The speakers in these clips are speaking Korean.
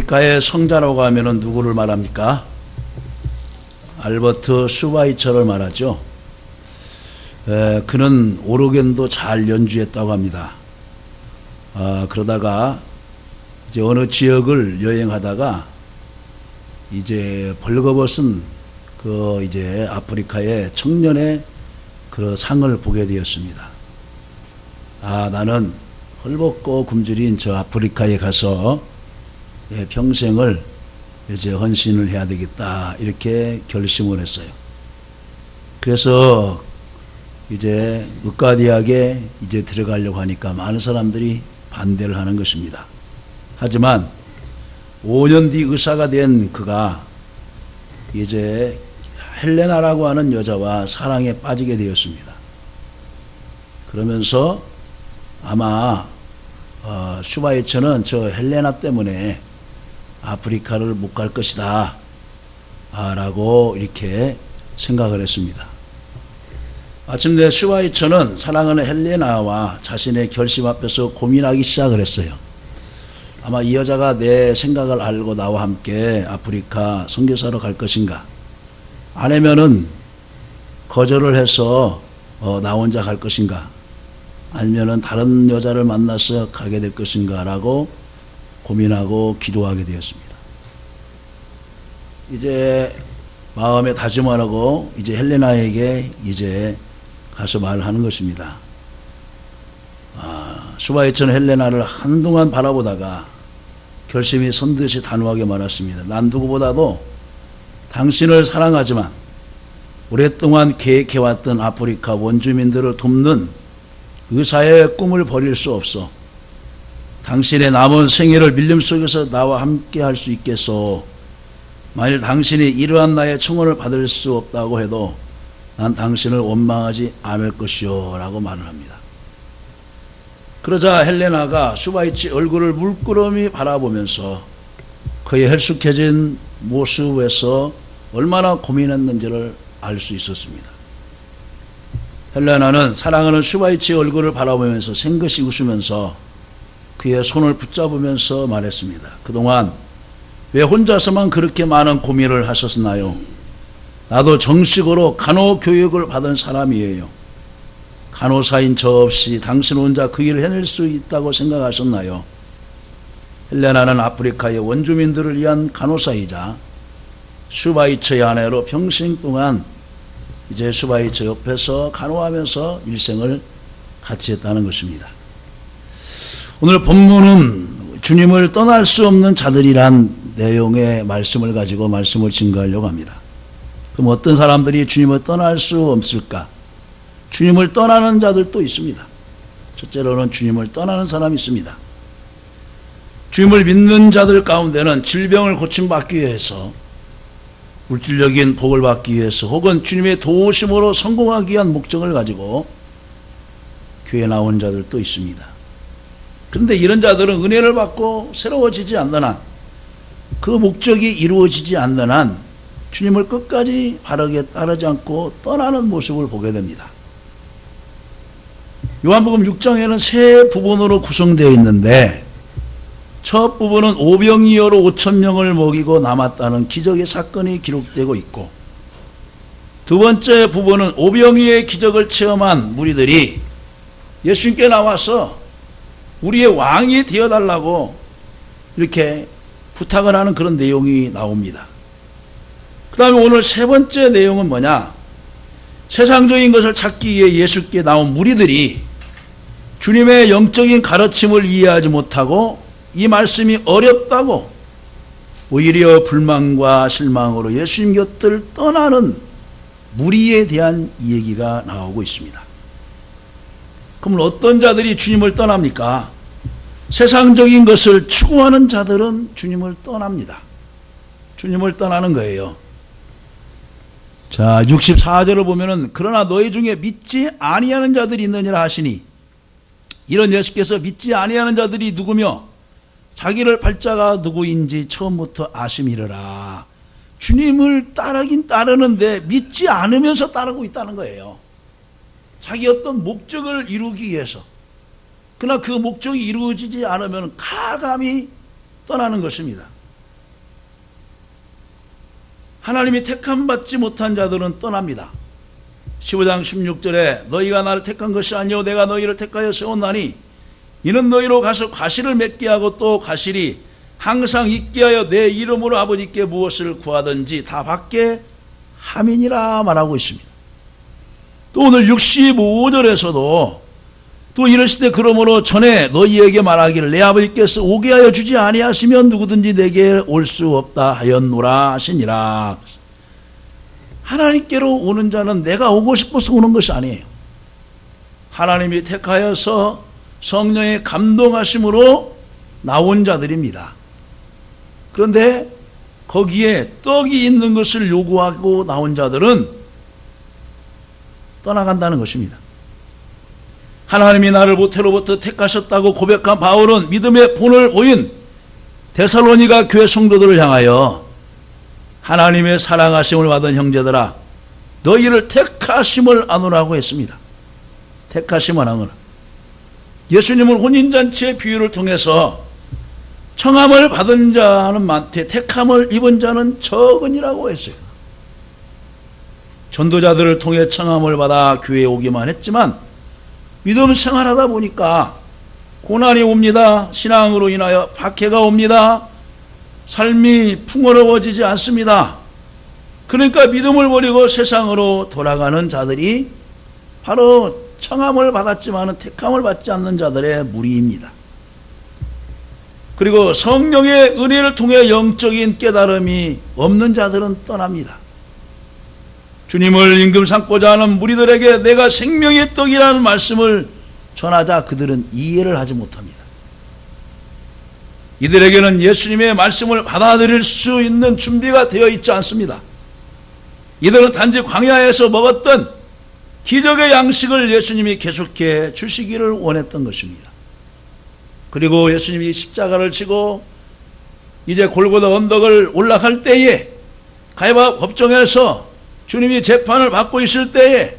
아프리카의 성자라고 하면은 누구를 말합니까? 알버트 슈바이처를 말하죠. 그는 오르겐도 잘 연주했다고 합니다. 그러다가 이제 어느 지역을 여행하다가 이제 벌거벗은 그 이제 아프리카의 청년의 그 상을 보게 되었습니다. 나는 헐벗고 굶주린 저 아프리카에 가서 내 평생을 이제 헌신을 해야 되겠다, 이렇게 결심을 했어요. 그래서 이제 의과대학에 이제 들어가려고 하니까 많은 사람들이 반대를 하는 것입니다. 하지만 5년 뒤 의사가 된 그가 이제 헬레나라고 하는 여자와 사랑에 빠지게 되었습니다. 그러면서 아마 슈바이처는 저 헬레나 때문에 아프리카를 못 갈 것이다 라고 이렇게 생각을 했습니다. 마침내 슈바이처는 사랑하는 헬레나와 자신의 결심 앞에서 고민하기 시작을 했어요. 아마 이 여자가 내 생각을 알고 나와 함께 아프리카 선교사로 갈 것인가, 아니면은 거절을 해서 나 혼자 갈 것인가, 아니면은 다른 여자를 만나서 가게 될 것인가 라고 고민하고 기도하게 되었습니다. 이제 마음에 다짐을 하고 이제 헬레나에게 이제 가서 말하는 것입니다. 슈바이처는 헬레나를 한동안 바라보다가 결심이 선듯이 단호하게 말했습니다. 난 누구보다도 당신을 사랑하지만 오랫동안 계획해왔던 아프리카 원주민들을 돕는 의사의 꿈을 버릴 수 없어. 당신의 남은 생애를 밀림 속에서 나와 함께 할 수 있겠소. 만일 당신이 이러한 나의 청혼을 받을 수 없다고 해도 난 당신을 원망하지 않을 것이요 라고 말을 합니다. 그러자 헬레나가 슈바이처의 얼굴을 물끄러미 바라보면서 그의 헬쑥해진 모습에서 얼마나 고민했는지를 알 수 있었습니다. 헬레나는 사랑하는 슈바이처의 얼굴을 바라보면서 생긋이 웃으면서 그의 손을 붙잡으면서 말했습니다. 그동안 왜 혼자서만 그렇게 많은 고민을 하셨나요? 나도 정식으로 간호 교육을 받은 사람이에요. 간호사인 저 없이 당신 혼자 그 일을 해낼 수 있다고 생각하셨나요? 헬레나는 아프리카의 원주민들을 위한 간호사이자 슈바이처의 아내로 평생 동안 이제 슈바이처 옆에서 간호하면서 일생을 같이 했다는 것입니다. 오늘 본문은 주님을 떠날 수 없는 자들이란 내용의 말씀을 가지고 말씀을 증거하려고 합니다. 그럼 어떤 사람들이 주님을 떠날 수 없을까? 주님을 떠나는 자들도 있습니다. 첫째로는 주님을 떠나는 사람이 있습니다. 주님을 믿는 자들 가운데는 질병을 고침받기 위해서, 물질적인 복을 받기 위해서, 혹은 주님의 도우심으로 성공하기 위한 목적을 가지고 교회에 나온 자들도 있습니다. 그런데 이런 자들은 은혜를 받고 새로워지지 않는 한, 그 목적이 이루어지지 않는 한 주님을 끝까지 바르게 따르지 않고 떠나는 모습을 보게 됩니다. 요한복음 6장에는 세 부분으로 구성되어 있는데, 첫 부분은 오병이어로 5,000명을 먹이고 남았다는 기적의 사건이 기록되고 있고, 두 번째 부분은 오병이어의 기적을 체험한 무리들이 예수님께 나와서 우리의 왕이 되어달라고 이렇게 부탁을 하는 그런 내용이 나옵니다. 그 다음에 오늘 세 번째 내용은 뭐냐? 세상적인 것을 찾기 위해 예수께 나온 무리들이 주님의 영적인 가르침을 이해하지 못하고 이 말씀이 어렵다고 오히려 불만과 실망으로 예수님 곁을 떠나는 무리에 대한 얘기가 나오고 있습니다. 그럼 어떤 자들이 주님을 떠납니까? 세상적인 것을 추구하는 자들은 주님을 떠납니다. 주님을 떠나는 거예요. 자, 64절을 보면은 그러나 너희 중에 믿지 아니하는 자들이 있느니라 하시니, 이런 예수께서 믿지 아니하는 자들이 누구며 자기를 팔자가 누구인지 처음부터 아심이르라. 주님을 따르긴 따르는데 믿지 않으면서 따르고 있다는 거예요. 자기 어떤 목적을 이루기 위해서. 그러나 그 목적이 이루어지지 않으면 가감히 떠나는 것입니다. 하나님이 택함받지 못한 자들은 떠납니다. 15장 16절에 너희가 나를 택한 것이 아니요 내가 너희를 택하여 세웠나니 이는 너희로 가서 과실을 맺게 하고 또 과실이 항상 있게 하여 내 이름으로 아버지께 무엇을 구하든지 다 받게 함이니라 말하고 있습니다. 또 오늘 65절에서도 또 이르시되 그러므로 전에 너희에게 말하기를 내 아버지께서 오게 하여 주지 아니하시면 누구든지 내게 올 수 없다 하였노라 하시니라. 하나님께로 오는 자는 내가 오고 싶어서 오는 것이 아니에요. 하나님이 택하여서 성령의 감동하심으로 나온 자들입니다. 그런데 거기에 떡이 있는 것을 요구하고 나온 자들은 떠나간다는 것입니다. 하나님이 나를 모태로부터 택하셨다고 고백한 바울은 믿음의 본을 보인 데살로니가 교회 성도들을 향하여 하나님의 사랑하심을 받은 형제들아 너희를 택하심을 아노라고 했습니다. 택하심을 아노라. 예수님은 혼인잔치의 비유를 통해서 청함을 받은 자는 많되 택함을 입은 자는 적으니라고 했어요. 전도자들을 통해 청함을 받아 교회에 오기만 했지만 믿음 생활하다 보니까 고난이 옵니다. 신앙으로 인하여 박해가 옵니다. 삶이 풍요로워지지 않습니다. 그러니까 믿음을 버리고 세상으로 돌아가는 자들이 바로 청함을 받았지만 택함을 받지 않는 자들의 무리입니다. 그리고 성령의 은혜를 통해 영적인 깨달음이 없는 자들은 떠납니다. 주님을 임금 삼고자 하는 무리들에게 내가 생명의 떡이라는 말씀을 전하자 그들은 이해를 하지 못합니다. 이들에게는 예수님의 말씀을 받아들일 수 있는 준비가 되어 있지 않습니다. 이들은 단지 광야에서 먹었던 기적의 양식을 예수님이 계속해 주시기를 원했던 것입니다. 그리고 예수님이 십자가를 지고 이제 골고다 언덕을 올라갈 때에 가야바 법정에서 주님이 재판을 받고 있을 때에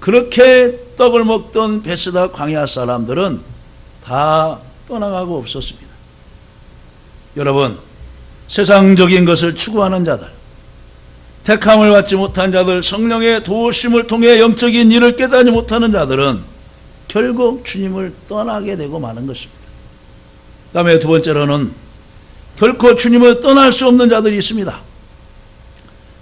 그렇게 떡을 먹던 베스다 광야 사람들은 다 떠나가고 없었습니다. 여러분, 세상적인 것을 추구하는 자들, 택함을 받지 못한 자들, 성령의 도우심을 통해 영적인 일을 깨닫지 못하는 자들은 결국 주님을 떠나게 되고 마는 것입니다. 그 다음에 두 번째로는 결코 주님을 떠날 수 없는 자들이 있습니다.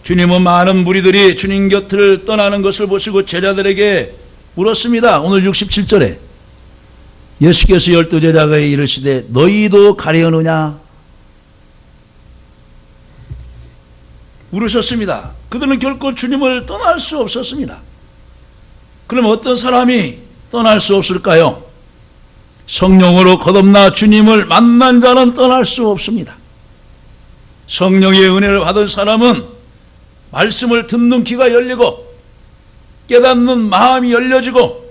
주님은 많은 무리들이 주님 곁을 떠나는 것을 보시고 제자들에게 물었습니다. 오늘 67절에 예수께서 12제자에게 이르시되 너희도 가려느냐 물으셨습니다. 그들은 결코 주님을 떠날 수 없었습니다. 그럼 어떤 사람이 떠날 수 없을까요? 성령으로 거듭나 주님을 만난 자는 떠날 수 없습니다. 성령의 은혜를 받은 사람은 말씀을 듣는 귀가 열리고 깨닫는 마음이 열려지고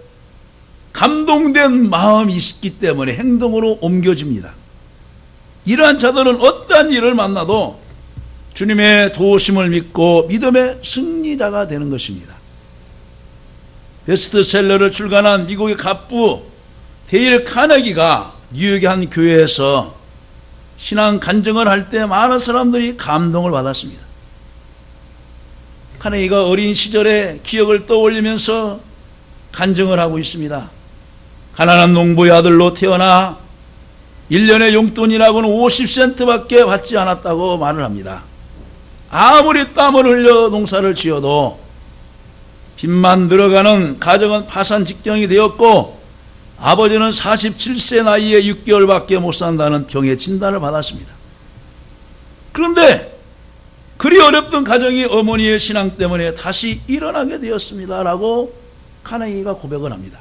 감동된 마음이 있기 때문에 행동으로 옮겨집니다. 이러한 자들은 어떠한 일을 만나도 주님의 도우심을 믿고 믿음의 승리자가 되는 것입니다. 베스트셀러를 출간한 미국의 갑부 데일 카네기가 뉴욕의 한 교회에서 신앙 간증을 할 때 많은 사람들이 감동을 받았습니다. 카네기가 어린 시절의 기억을 떠올리면서 간증을 하고 있습니다. 가난한 농부의 아들로 태어나 1년의 용돈이라고는 50센트밖에 받지 않았다고 말을 합니다. 아무리 땀을 흘려 농사를 지어도 빚만 늘어가는 가정은 파산 직전이 되었고 아버지는 47세 나이에 6개월밖에 못 산다는 병의 진단을 받았습니다. 그런데 그리 어렵던 가정이 어머니의 신앙 때문에 다시 일어나게 되었습니다 라고 카네기가 고백을 합니다.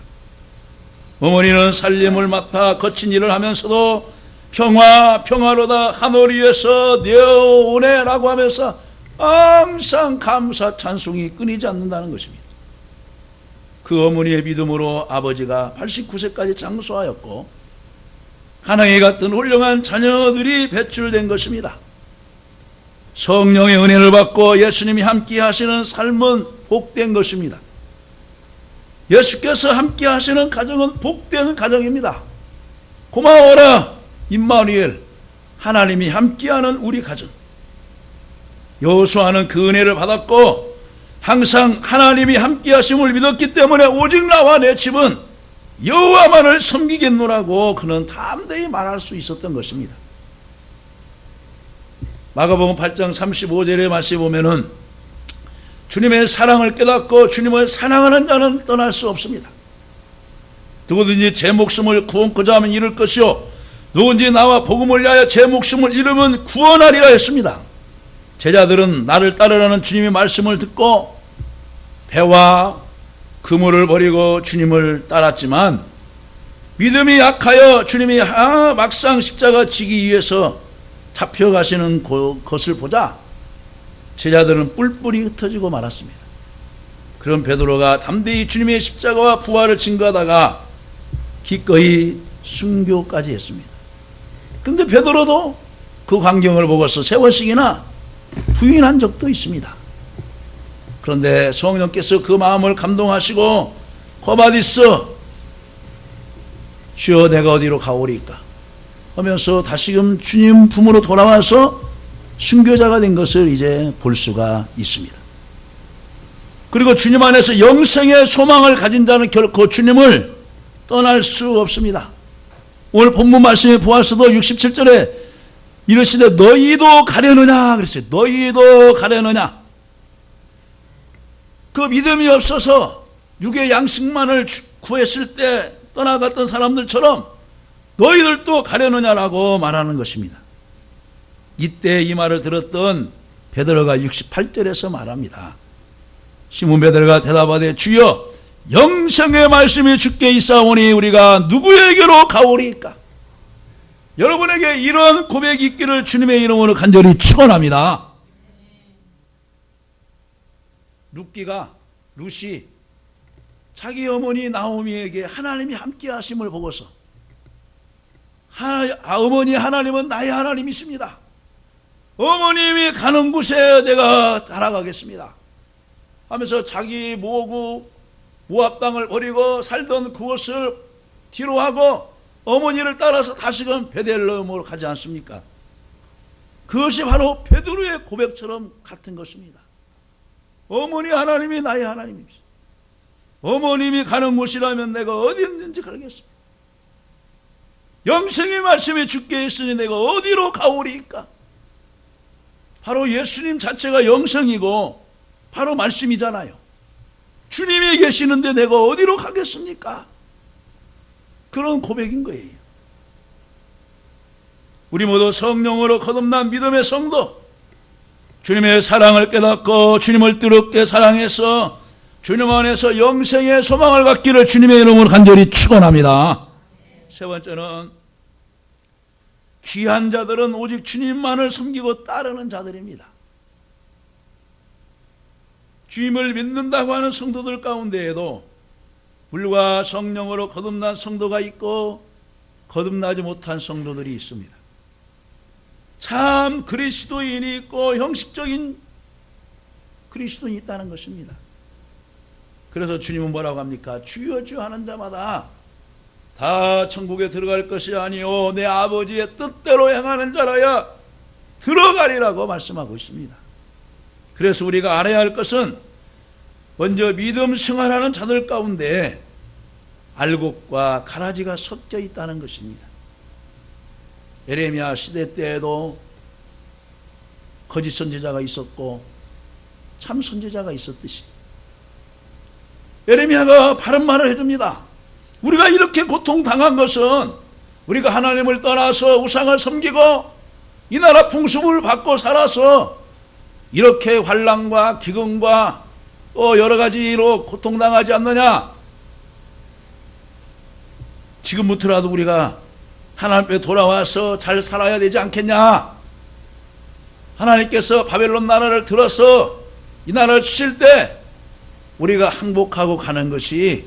어머니는 살림을 맡아 거친 일을 하면서도 평화로다 하늘위에서 내어오네 라고 하면서 항상 감사 찬송이 끊이지 않는다는 것입니다. 그 어머니의 믿음으로 아버지가 89세까지 장수하였고 가나에 같은 훌륭한 자녀들이 배출된 것입니다. 성령의 은혜를 받고 예수님이 함께 하시는 삶은 복된 것입니다. 예수께서 함께 하시는 가정은 복된 가정입니다. 고마워라 임마누엘, 하나님이 함께하는 우리 가정. 여호수아는 그 은혜를 받았고 항상 하나님이 함께 하심을 믿었기 때문에 오직 나와 내 집은 여호와만을 섬기겠노라고 그는 담대히 말할 수 있었던 것입니다. 마가복음 8장 35절의 말씀에 보면은 주님의 사랑을 깨닫고 주님을 사랑하는 자는 떠날 수 없습니다. 누구든지 제 목숨을 구원코자 하면 잃을 것이요 누구든지 나와 복음을 위하여 제 목숨을 잃으면 구원하리라 했습니다. 제자들은 나를 따르라는 주님의 말씀을 듣고 배와 그물을 버리고 주님을 따랐지만 믿음이 약하여 주님이 막상 십자가 지기 위해서 잡혀가시는 것을 보자 제자들은 뿔뿔이 흩어지고 말았습니다. 그런 베드로가 담대히 주님의 십자가와 부활을 증거하다가 기꺼이 순교까지 했습니다. 그런데 베드로도 그 광경을 보고서 3번씩이나 부인한 적도 있습니다. 그런데 성령께서 그 마음을 감동하시고 거바디스 주여 내가 어디로 가오리까 하면서 다시금 주님 품으로 돌아와서 순교자가 된 것을 이제 볼 수가 있습니다. 그리고 주님 안에서 영생의 소망을 가진 자는 결코 주님을 떠날 수 없습니다. 오늘 본문 말씀에 보아서도 67절에 이르시되 너희도 가려느냐 그랬어요. 너희도 가려느냐. 그 믿음이 없어서 육의 양식만을 구했을 때 떠나갔던 사람들처럼 너희들도 가려느냐라고 말하는 것입니다. 이때 이 말을 들었던 베드로가 68절에서 말합니다. 시몬 베드로가 대답하되 주여 영생의 말씀이 주께 있사오니 우리가 누구에게로 가오리까? 여러분에게 이런 고백이 있기를 주님의 이름으로 간절히 축원합니다. 루시 자기 어머니 나오미에게 하나님이 함께 하심을 보고서 어머니 하나님은 나의 하나님이십니다. 어머님이 가는 곳에 내가 따라가겠습니다 하면서 자기 모압 땅을 버리고 살던 그곳을 뒤로 하고 어머니를 따라서 다시금 베들레헴으로 가지 않습니까? 그것이 바로 베드로의 고백처럼 같은 것입니다. 어머니 하나님이 나의 하나님이십니다. 어머님이 가는 곳이라면 내가 어디 있는지 가겠습니다. 영생의 말씀이 주께 있으니 내가 어디로 가오리까? 바로 예수님 자체가 영생이고 바로 말씀이잖아요. 주님이 계시는데 내가 어디로 가겠습니까? 그런 고백인 거예요. 우리 모두 성령으로 거듭난 믿음의 성도, 주님의 사랑을 깨닫고 주님을 뜨겁게 사랑해서 주님 안에서 영생의 소망을 갖기를 주님의 이름으로 간절히 축원합니다. 세 번째는 귀한 자들은 오직 주님만을 섬기고 따르는 자들입니다. 주님을 믿는다고 하는 성도들 가운데에도 불과 성령으로 거듭난 성도가 있고 거듭나지 못한 성도들이 있습니다. 참 그리스도인이 있고 형식적인 그리스도인이 있다는 것입니다. 그래서 주님은 뭐라고 합니까? 주여 주여 하는 자마다 다 천국에 들어갈 것이 아니요 내 아버지의 뜻대로 행하는 자라야 들어가리라고 말씀하고 있습니다. 그래서 우리가 알아야 할 것은 먼저 믿음 생활하는 자들 가운데 알곡과 가라지가 섞여 있다는 것입니다. 예레미야 시대 때에도 거짓 선지자가 있었고 참 선지자가 있었듯이 예레미야가 바른 말을 해줍니다. 우리가 이렇게 고통당한 것은 우리가 하나님을 떠나서 우상을 섬기고 이 나라 풍습을 받고 살아서 이렇게 환난과 기근과 또 여러 가지로 고통당하지 않느냐. 지금부터라도 우리가 하나님 앞에 돌아와서 잘 살아야 되지 않겠냐. 하나님께서 바벨론 나라를 들어서 이 나라를 주실 때 우리가 항복하고 가는 것이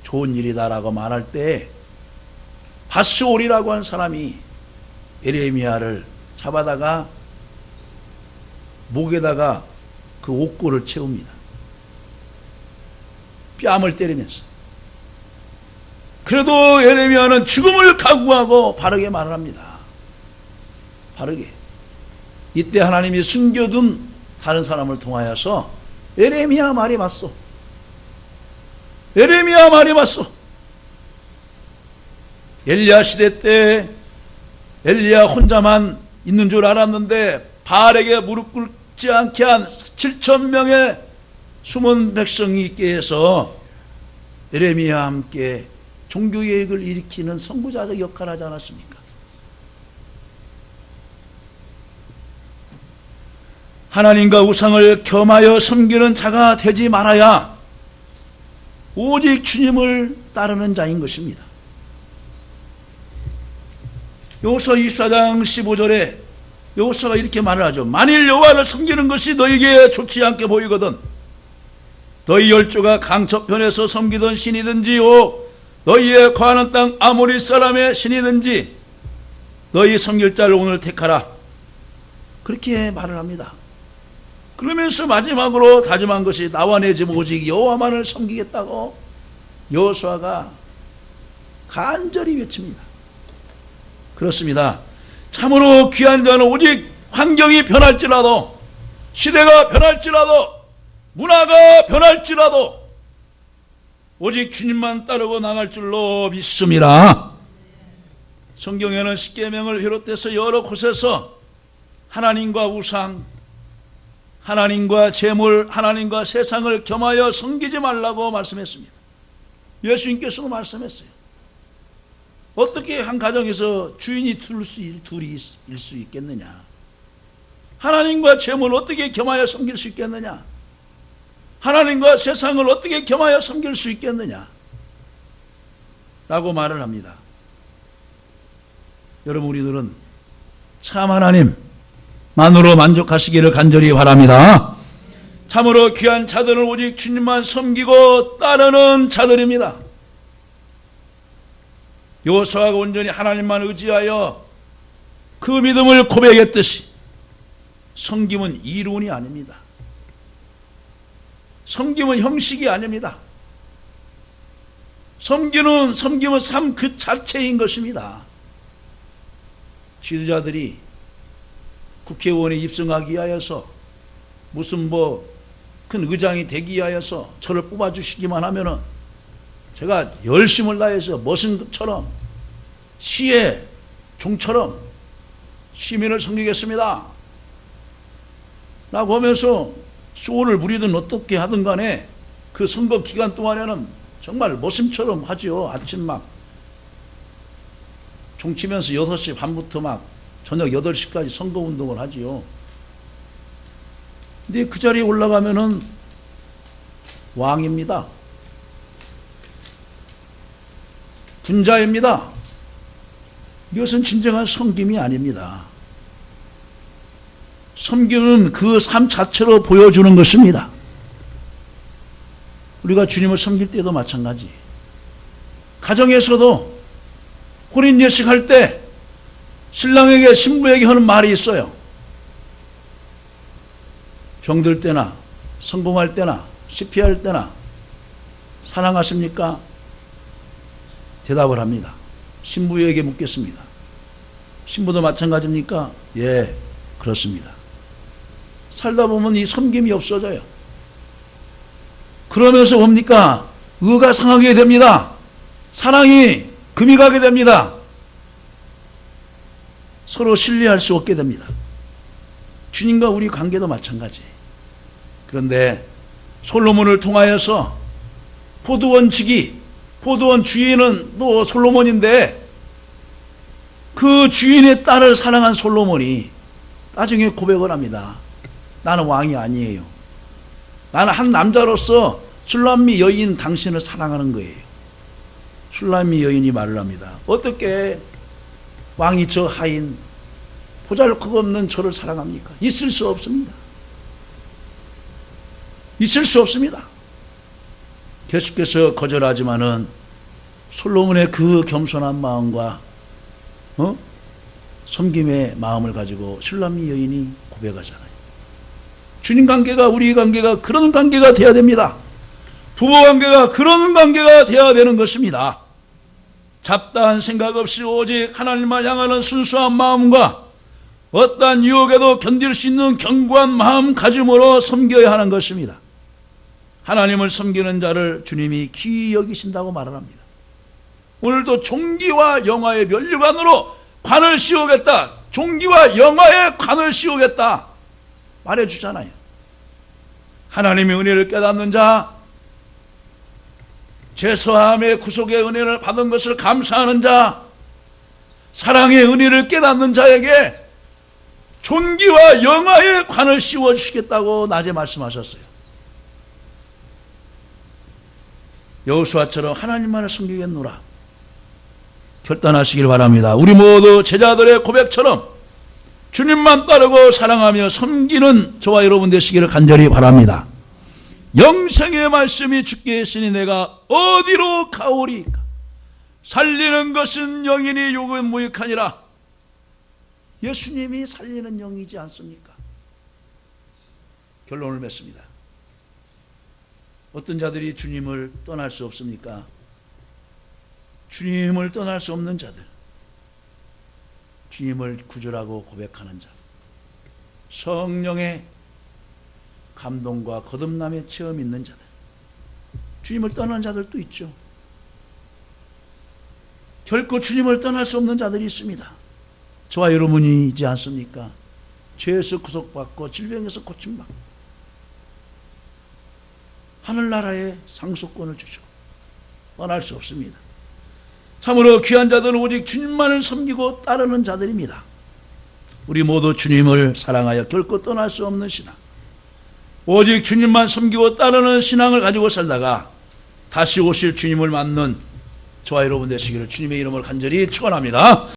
좋은 일이다라고 말할 때 바스올이라고 하는 사람이 예레미야를 잡아다가 목에다가 그 옥고를 채웁니다. 뺨을 때리면서. 그래도 예레미야는 죽음을 각오하고 바르게 말을 합니다. 바르게. 이때 하나님이 숨겨둔 다른 사람을 통하여서 에레미야 말이 맞소. 에레미야 말이 맞소. 엘리야 시대 때 엘리야 혼자만 있는 줄 알았는데 바알에게 무릎 꿇지 않게 한 7,000명의 숨은 백성이 있게 해서 에레미야와 함께 종교개혁을 일으키는 선구자적 역할을 하지 않았습니까? 하나님과 우상을 겸하여 섬기는 자가 되지 말아야 오직 주님을 따르는 자인 것입니다. 여호수아 24장 15절에 여호수아가 이렇게 말을 하죠. 만일 여호와를 섬기는 것이 너희에게 좋지 않게 보이거든 너희 열조가 강처편에서 섬기던 신이든지 너희의 거하는 땅 아모리 사람의 신이든지 너희 섬길 자를 오늘 택하라. 그렇게 말을 합니다. 그러면서 마지막으로 다짐한 것이 나와 내 집 오직 여호와만을 섬기겠다고 여호수아가 간절히 외칩니다. 그렇습니다. 참으로 귀한 자는 오직 환경이 변할지라도 시대가 변할지라도 문화가 변할지라도 오직 주님만 따르고 나갈 줄로 믿습니다. 성경에는 십계명을 비롯해서 여러 곳에서 하나님과 우상, 하나님과 재물, 하나님과 세상을 겸하여 섬기지 말라고 말씀했습니다. 예수님께서도 말씀했어요. 어떻게 한 가정에서 주인이 둘이 일 수 있겠느냐? 하나님과 재물을 어떻게 겸하여 섬길 수 있겠느냐? 하나님과 세상을 어떻게 겸하여 섬길 수 있겠느냐? 라고 말을 합니다. 여러분, 우리들은 참 하나님만으로 만족하시기를 간절히 바랍니다. 참으로 귀한 자들은 오직 주님만 섬기고 따르는 자들입니다. 여호수아가 온전히 하나님만 의지하여 그 믿음을 고백했듯이 섬김은 이론이 아닙니다. 섬김은 형식이 아닙니다. 섬김은 삶 그 자체인 것입니다. 지도자들이 국회의원에 입성하기 위하여서 무슨 큰 의장이 되기 위하여서 저를 뽑아주시기만 하면은 제가 열심을 다해서 머슴처럼 시의 종처럼 시민을 섬기겠습니다 라고 하면서 쇼를 부리든 어떻게 하든 간에 그 선거 기간 동안에는 정말 머슴처럼 하지요. 아침 막 종치면서 6시 반부터 막 저녁 8시까지 선거운동을 하지요. 근데 그 자리에 올라가면은 왕입니다. 군자입니다. 이것은 진정한 섬김이 아닙니다. 섬김은 그 삶 자체로 보여주는 것입니다. 우리가 주님을 섬길 때도 마찬가지. 가정에서도 혼인 예식할 때 신랑에게 신부에게 하는 말이 있어요. 병들 때나 성공할 때나 실패할 때나 사랑하십니까? 대답을 합니다. 신부에게 묻겠습니다. 신부도 마찬가지입니까? 예, 그렇습니다. 살다 보면 이 섬김이 없어져요. 그러면서 뭡니까? 의가 상하게 됩니다. 사랑이 금이 가게 됩니다. 서로 신뢰할 수 없게 됩니다. 주님과 우리 관계도 마찬가지. 그런데 솔로몬을 통하여서 포도원 주인은 또 솔로몬인데 그 주인의 딸을 사랑한 솔로몬이 나중에 고백을 합니다. 나는 왕이 아니에요. 나는 한 남자로서 슐람미 여인 당신을 사랑하는 거예요. 슐람미 여인이 말을 합니다. 어떻게 왕이 저 하인 보잘것없는 저를 사랑합니까? 있을 수 없습니다. 있을 수 없습니다. 계속해서 거절하지만은 솔로몬의 그 겸손한 마음과 섬김의 마음을 가지고 슐람미 여인이 고백하잖아요. 주님 관계가, 우리 관계가 그런 관계가 되어야 됩니다. 부부 관계가 그런 관계가 되어야 되는 것입니다. 잡다한 생각 없이 오직 하나님을 향하는 순수한 마음과 어떠한 유혹에도 견딜 수 있는 견고한 마음가짐으로 섬겨야 하는 것입니다. 하나님을 섬기는 자를 주님이 귀히 여기신다고 말을 합니다. 오늘도 종기와 영화의 면류관으로 관을 씌우겠다. 종기와 영화의 관을 씌우겠다 말해주잖아요. 하나님의 은혜를 깨닫는 자, 죄사함의 구속의 은혜를 받은 것을 감사하는 자, 사랑의 은혜를 깨닫는 자에게 존귀와 영화의 관을 씌워주시겠다고 낮에 말씀하셨어요. 여호수아처럼 하나님만을 섬기겠노라 결단하시길 바랍니다. 우리 모두 제자들의 고백처럼 주님만 따르고 사랑하며 섬기는 저와 여러분 되시기를 간절히 바랍니다. 영생의 말씀이 주께 있으니 내가 어디로 가오리까? 살리는 것은 영이니 육은 무익하니라. 예수님이 살리는 영이지 않습니까? 결론을 맺습니다. 어떤 자들이 주님을 떠날 수 없습니까? 주님을 떠날 수 없는 자들, 주님을 구주라고 고백하는 자들, 성령의 감동과 거듭남의 체험 있는 자들, 주님을 떠나는 자들도 있죠. 결코 주님을 떠날 수 없는 자들이 있습니다. 저와 여러분이지 않습니까? 죄에서 구속받고 질병에서 고침받고 하늘나라의 상속권을 주시고 떠날 수 없습니다. 참으로 귀한 자들은 오직 주님만을 섬기고 따르는 자들입니다. 우리 모두 주님을 사랑하여 결코 떠날 수 없는 신앙, 오직 주님만 섬기고 따르는 신앙을 가지고 살다가 다시 오실 주님을 맞는 저와 여러분 되시기를 주님의 이름을 간절히 축원합니다.